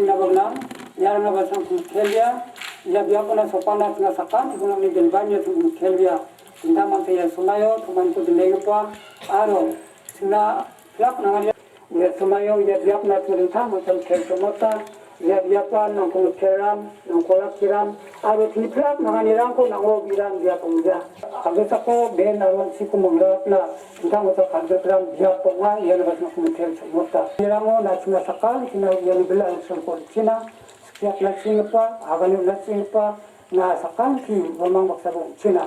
nabagna yar na basang khelya ya biapana sopana tna sakan tuna ni delbanya tu khelya tinda mante ya sunayo tuman tu dilengpa aro sina lak na ya sumayo ya biapna tu rinta macam khel tomota ya biapa nang ko keram nang ko kiram aro tni plak na ni rang ko nango biram dia pungja agesa ko ben aron siku mongratna tinda mota kadram dia ponga ya na basang khel tomota nirango na tna sakan tina ya ni bela sang ko tina siap lasing pa agani lasing pa na sakan ki mamang maksabong tina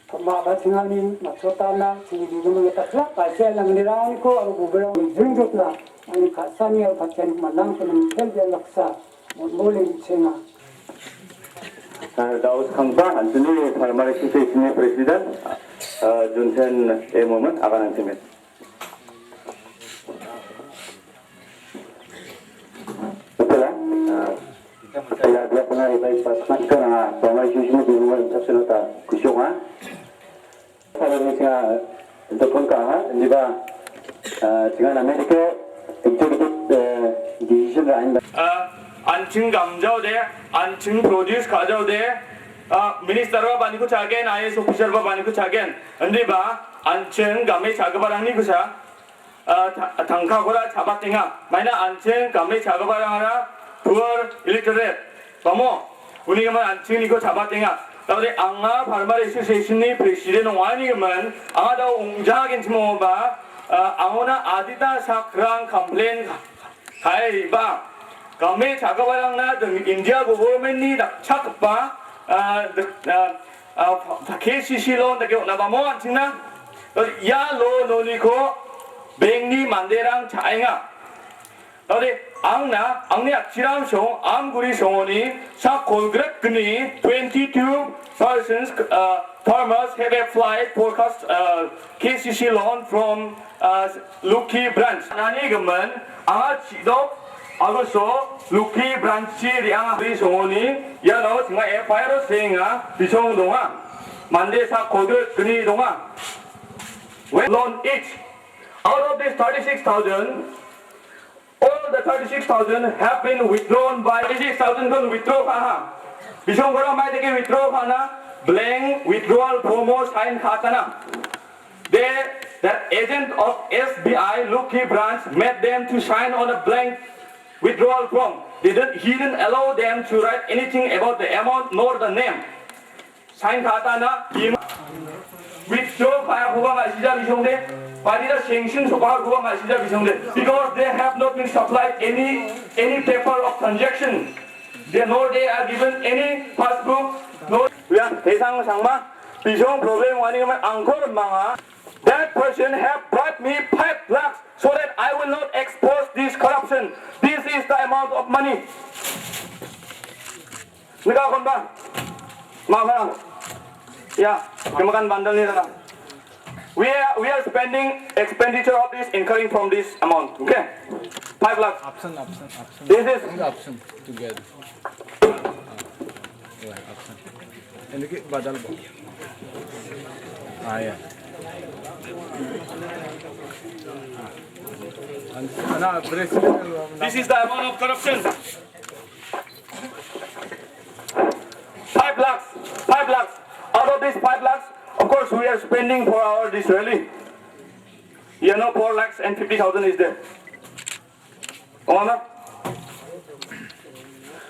Kama batinganin maksotana sini di rumah kita kelak pasal yang dirang ko aru buberang junjuk na ani kasani al pakai malang penempel dia laksa boleh cina. Daud Khangpa Antony Farmer Association President Junsen moment akan nanti. Betul lah. Saya dia pernah ibarat pasman kerana Farmer Association di rumah tersenata kusyonga. Kalau misalnya untuk pengkah, jika dengan Amerika executive decision lain. 안층 감자오데 안층 프로듀스 가자오데 미니스터와 바니쿠 차겐 IS 오피셜과 바니쿠 차겐 언디바 안층 감에 작업하랑니 구사 당카고라 잡아땡아 마이나 안층 감에 작업하랑하라 부얼 일리터렛 바모 우리가만 안층이고 잡아땡아 Tadi anga Farmer Association ni presiden wani gemen anga da ungjagen cimoba angona adita sakrang komplain kai ba kami cakabarang na dengan India government ni dak cakpa KCC loan dak na bamo anjina ya lo noniko bank ni manderang cainga Tadi angni akhiram song amguri songoni sa Congress kini 22 persons farmers have applied for KCC loan from Lucky branch. Nani gemen anga cidok agoso Lucky branch riang amguri songoni ya lo singa FIR senga bisong donga mande sa Congress kini donga. When loan each out of this 36,000 all the 36,000 have been withdrawn by 36,000 gon withdraw kana bisong gora mai deke withdraw kana blank withdrawal promo sign khatana that agent of SBI Lucky branch made them to sign on a blank withdrawal form he didn't allow them to write anything about the amount nor the name sign khatana withdraw kaya huwa ga sija bisongde Padira sanction so far huwa nga sija bisongde because they have not been supplied any paper of transaction. Nor they are given any passbook. No, 대상 상마 bisong problem wani kama angkor manga. That person have brought me 5 lakhs so that I will not expose this corruption. This is the amount of money. Nika kon ba? Maaf ya, kemakan bandel ni sana. We are spending expenditure of this incurring from this amount. Okay, 5 lakhs. Option. This is option together. Option. Ini badal bo. Yeah. This is the amount of corruption. 5 lakhs. 5 lakhs. Out of this 5 lakhs, of course, we are spending for our this rally. 4 lakhs and 50,000 is there.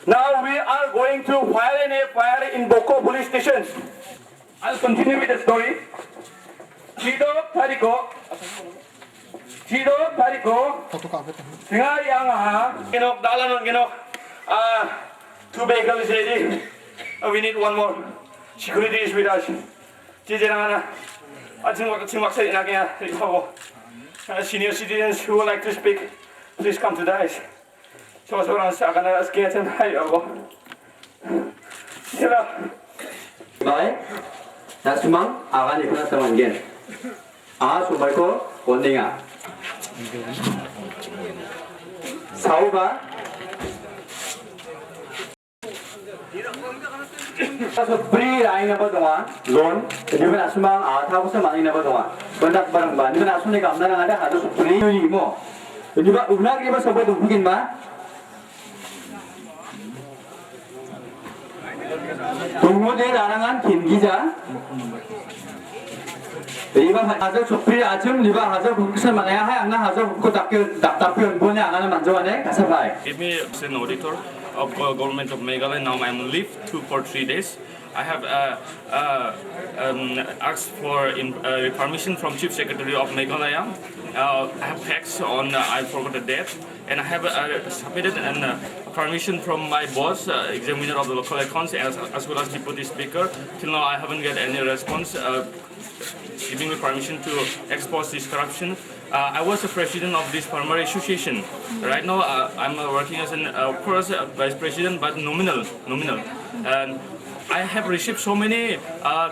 Now we are going to file an FIR in Boko police station. I'll continue with the story. Chido Tariko. Singa yang ginok dalan ginok. 2 vehicles ready. We need one more. Security is with us. Jijerang Chimaksa Inagia, senior citizens who would like to speak, please come to the ice. So, I'm going to get him. Bye. That's Mang, I want to come again. Ah, so by call, one thing. Sauba. So free lain apa doang, loan. Jadi mana semang tahu semang ini apa doang. Banyak barang ban. Jadi mana asumni kamera ada harus free ni mo. Jadi ba unar kita sebab tu mungkin ba. 동무대 나랑한 김기자 이번 하저 조필 아침 리바 하저 국선 만에 하양나 하저 국고 답변 보내 안 하는 만족하네 가사바이. Give me an auditor of government of Meghalaya. Now I'm on leave for 3 days. I have asked for permission from Chief Secretary of Meghalaya. I have text on I forgot the date, and I have submitted an permission from my boss, examiner of the local accounts, as well as deputy speaker. Till now, I haven't get any response giving me permission to expose this corruption. I was the president of this farmer association. Right now, I'm working as an first vice president, but nominal. And I have received so many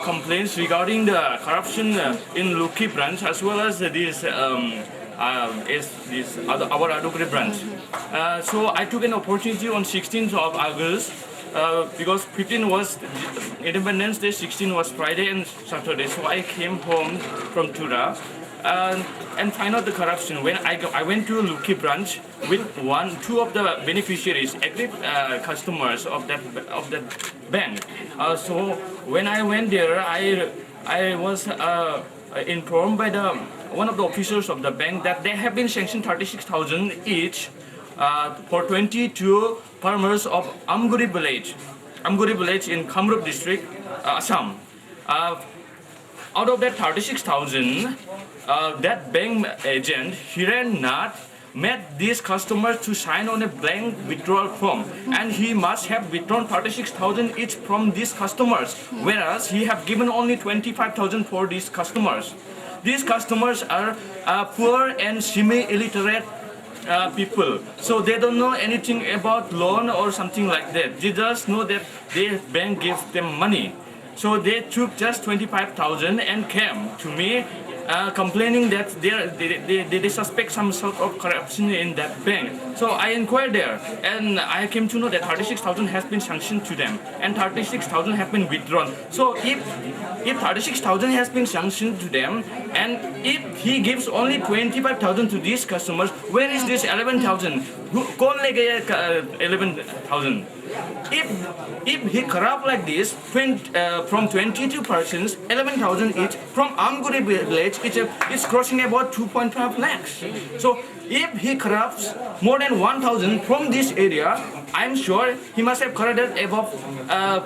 complaints regarding the corruption in Luki branch, as well as this our Adugri branch. So I took an opportunity on 16th of August. Because 15 was Independence Day, 16 was Friday and Saturday, so I came home from Tura and find out the corruption. When I went to Luki branch with two of the beneficiaries, agri customers of that bank. So when I went there, I was informed by one of the officers of the bank that they have been sanctioned 36,000 each. For 22 farmers of Amguri village in Kamrup district, Assam. Out of that 36,000, that bank agent Hiren Nath made these customers to sign on a blank withdrawal form, and he must have withdrawn 36,000 each from these customers, whereas he have given only 25,000 for these customers. These customers are poor and semi-illiterate people, so they don't know anything about loan or something like that. They just know that their bank gives them money. So they took just 25,000 and came to me complaining that they suspect some sort of corruption in that bank. So I inquired there, and I came to know that 36,000 has been sanctioned to them, and 36,000 have been withdrawn. So if 36,000 has been sanctioned to them, and if he gives only 25,000 to these customers, where is this 11,000? Kaun le gaya 11,000? If he corrupt like this, from 22 persons, 11,000 each from Amguri village, it's crossing about 2.5 lakhs. So if he corrupts more than 1,000 from this area, I'm sure he must have corrupted above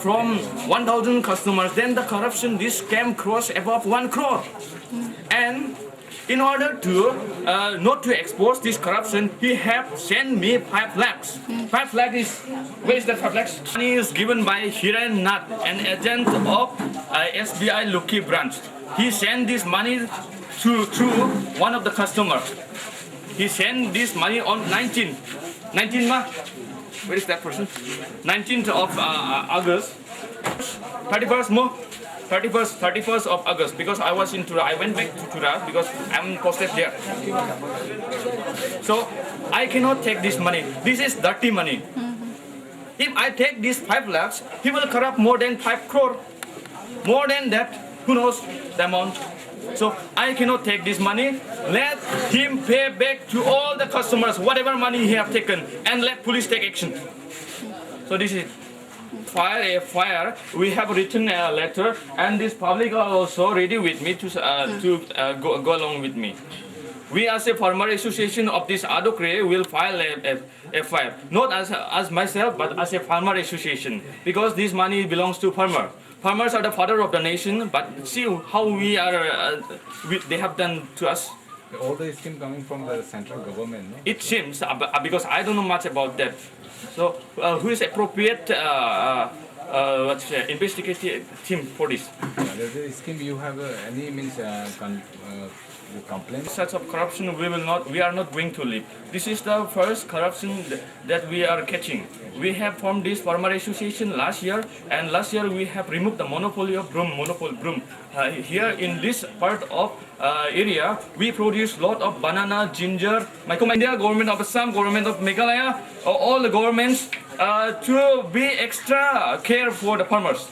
from 1,000 customers. Then the corruption, this scam cross above 1 crore. And in order to not to expose this corruption, he have sent me 5 lakhs. 5 lakhs is, where is that 5 lakhs? Money is given by Hiren Nath, an agent of SBI Luki branch. He sent this money through one of the customers. He sent this money on 19th ma? Where is that person? 19th of August. 31st mo? 31st of August, because I was in Tura. I went back to Tura because I'm posted there. So I cannot take this money. This is dirty money. If I take these 5 lakhs, he will corrupt more than 5 crore. More than that, who knows the amount. So I cannot take this money. Let him pay back to all the customers whatever money he have taken, and let police take action. So this is fire. We have written a letter, and this public are also ready with me to go along with me. We as a farmer association of this Adugri will file a fire, not as myself, but as a farmer association, because this money belongs to farmer. Farmers are the father of the nation, but see how we are. They have done to us. All the scheme coming from the central government, no? It seems, because I don't know much about that. So, who is appropriate investigative team for this? There's a scheme. You have any complaints? Such of corruption we are not going to leave. This is the first corruption that we are catching. We have formed this farmer association last year, and last year we have removed the monopoly of broom. Here in this part of area, we produce lot of banana, ginger. India, government of Assam, government of Meghalaya, all the governments to be extra care for the farmers.